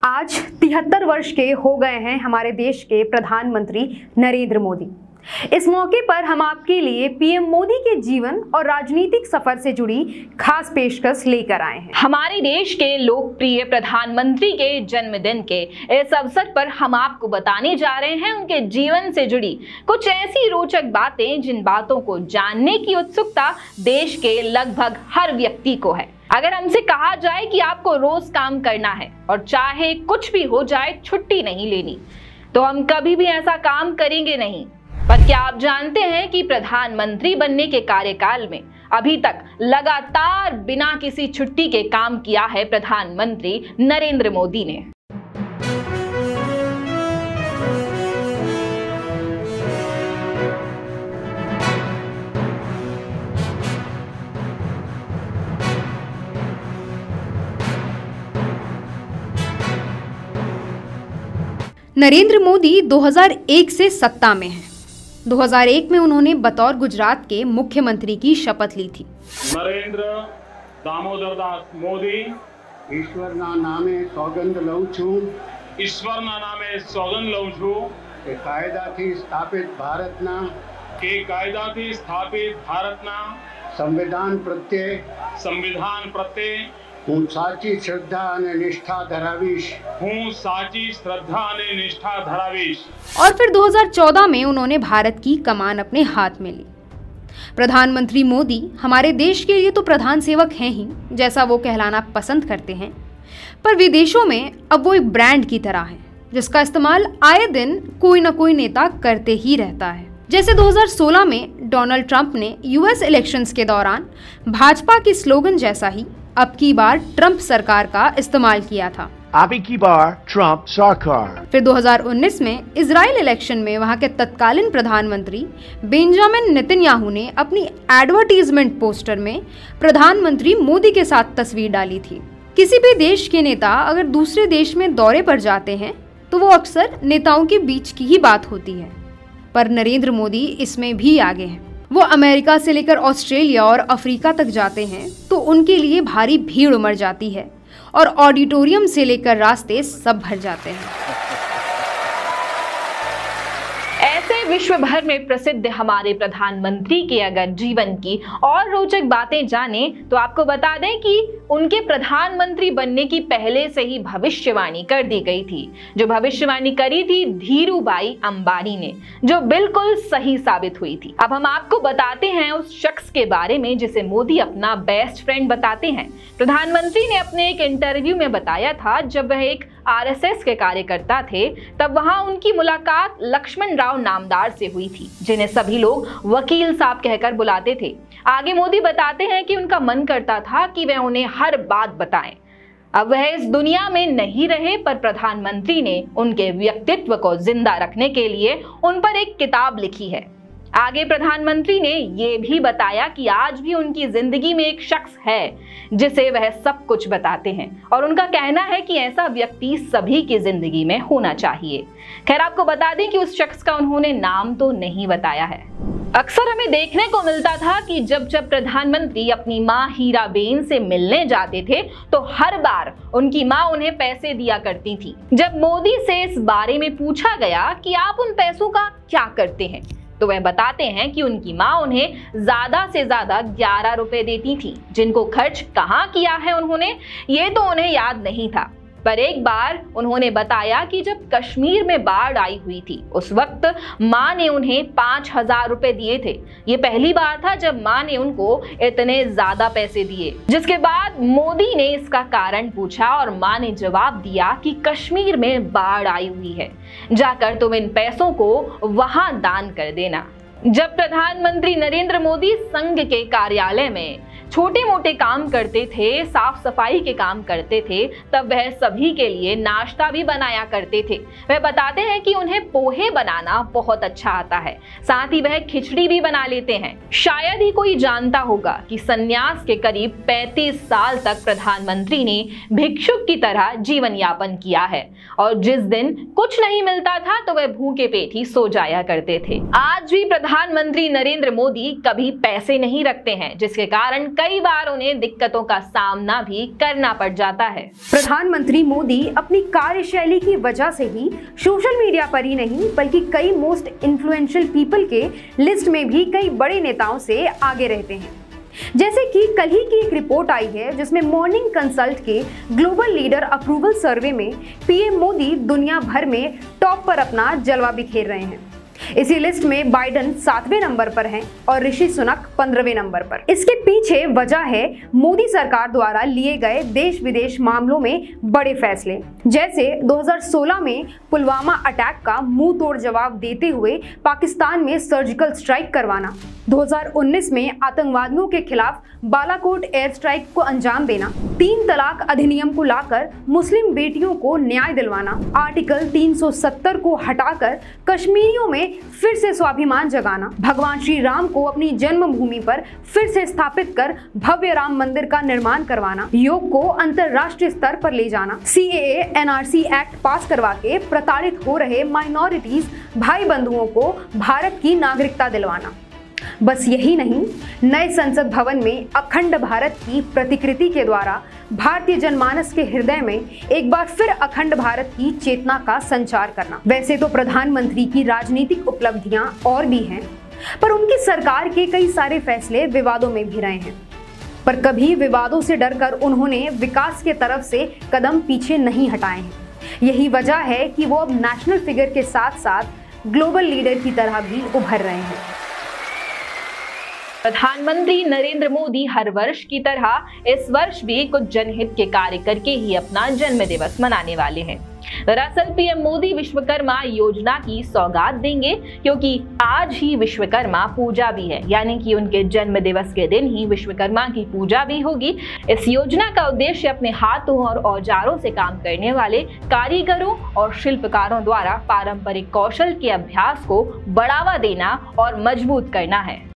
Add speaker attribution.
Speaker 1: आज 73 वर्ष के हो गए हैं हमारे देश के प्रधानमंत्री नरेंद्र मोदी। इस मौके पर हम आपके लिए पीएम मोदी के जीवन और राजनीतिक सफर से जुड़ी खास पेशकश लेकर आए हैं।
Speaker 2: हमारे देश के लोकप्रिय प्रधानमंत्री के जन्मदिन के इस अवसर पर हम आपको बताने जा रहे हैं उनके जीवन से जुड़ी कुछ ऐसी रोचक बातें जिन बातों को जानने की उत्सुकता देश के लगभग हर व्यक्ति को है। अगर हमसे कहा जाए कि आपको रोज काम करना है और चाहे कुछ भी हो जाए छुट्टी नहीं लेनी, तो हम कभी भी ऐसा काम करेंगे नहीं। पर क्या आप जानते हैं कि प्रधानमंत्री बनने के कार्यकाल में अभी तक लगातार बिना किसी छुट्टी के काम किया है प्रधानमंत्री नरेंद्र मोदी ने।
Speaker 1: नरेंद्र मोदी 2001 से सत्ता में हैं। 2001 में उन्होंने बतौर गुजरात के मुख्यमंत्री की शपथ ली थी।
Speaker 3: नरेंद्र दामोदर दास मोदी
Speaker 4: ईश्वरना नामे सौगंध लઉં છું
Speaker 3: ईश्वरना नामे सौगंध લઉં છું
Speaker 4: કે કાયદાથી સ્થાપિત ભારતના
Speaker 3: સંવિધાન પ્રત્યે
Speaker 4: હું સાચી શ્રદ્ધા અને નિષ્ઠા ધરાવીશ।
Speaker 1: और फिर 2014 में उन्होंने भारत की कमान अपने हाथ में ली। प्रधानमंत्री मोदी हमारे देश के लिए तो प्रधान सेवक हैं ही, जैसा वो कहलाना पसंद करते हैं, पर विदेशों में अब वो एक ब्रांड की तरह है जिसका इस्तेमाल आए दिन कोई ना कोई नेता करते ही रहता है। जैसे 2016 में डोनाल्ड ट्रंप ने यूएस इलेक्शंस के दौरान भाजपा के स्लोगन जैसा ही अब की बार ट्रंप सरकार का इस्तेमाल किया था।
Speaker 5: अब की बार ट्रंप सरकार।
Speaker 1: फिर 2019 में इजराइल इलेक्शन में वहां के तत्कालीन प्रधानमंत्री बेंजामिन नेतन्याहू ने अपनी एडवर्टीजमेंट पोस्टर में प्रधानमंत्री मोदी के साथ तस्वीर डाली थी। किसी भी देश के नेता अगर दूसरे देश में दौरे पर जाते हैं तो वो अक्सर नेताओं के बीच की ही बात होती है, पर नरेंद्र मोदी इसमें भी आगे हैं। वो अमेरिका से लेकर ऑस्ट्रेलिया और अफ्रीका तक जाते हैं तो उनके लिए भारी भीड़ उमड़ जाती है और ऑडिटोरियम से लेकर रास्ते सब भर जाते हैं।
Speaker 2: ऐसे विश्व भर में प्रसिद्ध हमारे प्रधानमंत्री के अगर जीवन की और रोचक बातें जाने तो आपको बता दें कि उनके प्रधानमंत्री बनने की पहले से ही भविष्यवाणी कर दी गई थी। जो भविष्यवाणी करी थी धीरूभाई अंबानी ने, जो बिल्कुल सही साबित हुई थी। अब हम आपको बताते हैं उस शख्स के बारे में जिसे मोदी अपना बेस्ट फ्रेंड बताते हैं। प्रधानमंत्री ने अपने एक इंटरव्यू में बताया था जब वह एक आरएसएस के कार्यकर्ता थे तब वहां उनकी मुलाकात लक्ष्मण राव नामदार से हुई थी, जिन्हें सभी लोग वकील साहब कहकर बुलाते थे। आगे मोदी बताते हैं कि उनका मन करता था कि वह उन्हें हर बात बताएं। अब वह इस दुनिया में नहीं रहे, पर प्रधानमंत्री ने उनके व्यक्तित्व को जिंदा रखने के लिए उन पर एक किताब लिखी है। आगे प्रधानमंत्री ने ये भी बताया कि आज भी उनकी जिंदगी में एक शख्स है जिसे वह सब कुछ बताते हैं और उनका कहना है कि ऐसा व्यक्ति सभी की जिंदगी में होना चाहिए। खैर, आपको बता दें कि उस शख्स का उन्होंने नाम तो नहीं बताया है। अक्सर हमें देखने को मिलता था कि जब जब प्रधानमंत्री अपनी मां हीराबेन से मिलने जाते थे तो हर बार उनकी मां उन्हें पैसे दिया करती थी। जब मोदी से इस बारे में पूछा गया कि आप उन पैसों का क्या करते हैं तो वह बताते हैं कि उनकी मां उन्हें ज्यादा से ज्यादा 11 रुपए देती थी, जिनको खर्च कहाँ किया है उन्होंने ये तो उन्हें याद नहीं था। पर एक बार उन्होंने बताया कि जब कश्मीर में बाढ़ आई हुई थी उस वक्त मां ने उन्हें 5000 रुपए दिए थे। ये पहली बार था जब मां ने उनको इतने ज्यादा पैसे दिए। जिसके बाद मोदी ने इसका कारण पूछा और मां ने जवाब दिया कि कश्मीर में बाढ़ आई हुई है, जाकर तुम इन पैसों को वहां दान कर देना। जब प्रधानमंत्री नरेंद्र मोदी संघ के कार्यालय में छोटे मोटे काम करते थे, साफ सफाई के काम करते थे, तब वह सभी के लिए नाश्ता भी बनाया करते थे। वह बताते हैं कि उन्हें पोहे बनाना बहुत अच्छा आता है, साथ ही वह खिचड़ी भी बना लेते हैं। शायद ही कोई जानता होगा कि संन्यास के करीब 35 साल तक प्रधानमंत्री ने भिक्षुक की तरह जीवन यापन किया है और जिस दिन कुछ नहीं मिलता था तो वह भूखे पेट ही सो जाया करते थे। आज भी प्रधानमंत्री नरेंद्र मोदी कभी पैसे नहीं रखते हैं, जिसके कारण कई बार उन्हें दिक्कतों का सामना भी करना पड़ जाता है।
Speaker 1: प्रधानमंत्री मोदी अपनी कार्यशैली की वजह से ही सोशल मीडिया पर ही नहीं बल्कि कई मोस्ट इन्फ्लुएंशियल पीपल के लिस्ट में भी कई बड़े नेताओं से आगे रहते हैं। जैसे कि कल ही की एक रिपोर्ट आई है जिसमें मॉर्निंग कंसल्ट के ग्लोबल लीडर अप्रूवल सर्वे में पीएम मोदी दुनिया भर में टॉप पर अपना जलवा बिखेर रहे हैं। इसी लिस्ट में बाइडेन 7वें नंबर पर हैं और ऋषि सुनक 15वें नंबर पर। इसके पीछे वजह है मोदी सरकार द्वारा लिए गए देश विदेश मामलों में बड़े फैसले, जैसे 2016 में पुलवामा अटैक का मुंह तोड़ जवाब देते हुए पाकिस्तान में सर्जिकल स्ट्राइक करवाना, 2019 में आतंकवादियों के खिलाफ बालाकोट एयर स्ट्राइक को अंजाम देना, 3 तलाक अधिनियम को लाकर मुस्लिम बेटियों को न्याय दिलवाना, आर्टिकल 370 को हटाकर कश्मीरियों में फिर से स्वाभिमान जगाना, भगवान श्री राम को अपनी जन्मभूमि पर फिर से स्थापित कर भव्य राम मंदिर का निर्माण करवाना, योग को अंतरराष्ट्रीय स्तर पर ले जाना, CAA NRC एक्ट पास करवा के प्रताड़ित हो रहे माइनॉरिटीज भाई बंधुओं को भारत की नागरिकता दिलवाना। बस यही नहीं, नए संसद भवन में अखंड भारत की प्रतिकृति के द्वारा भारतीय जनमानस के हृदय में एक बार फिर अखंड भारत की चेतना का संचार करना। वैसे तो प्रधानमंत्री की राजनीतिक उपलब्धियां और भी हैं, पर उनकी सरकार के कई सारे फैसले विवादों में भी रहे हैं। पर कभी विवादों से डरकर उन्होंने विकास के तरफ से कदम पीछे नहीं हटाए हैं। यही वजह है कि वो अब नेशनल फिगर के साथ साथ ग्लोबल लीडर की तरह भी उभर रहे हैं।
Speaker 2: प्रधानमंत्री नरेंद्र मोदी हर वर्ष की तरह इस वर्ष भी कुछ जनहित के कार्य करके ही अपना जन्म दिवस मनाने वाले हैं। दरअसल पीएम मोदी विश्वकर्मा योजना की सौगात देंगे, क्योंकि आज ही विश्वकर्मा पूजा भी है, यानी कि उनके जन्म दिवस के दिन ही विश्वकर्मा की पूजा भी होगी। इस योजना का उद्देश्य अपने हाथों और औजारों से काम करने वाले कारीगरों और शिल्पकारों द्वारा पारंपरिक कौशल के अभ्यास को बढ़ावा देना और मजबूत करना है।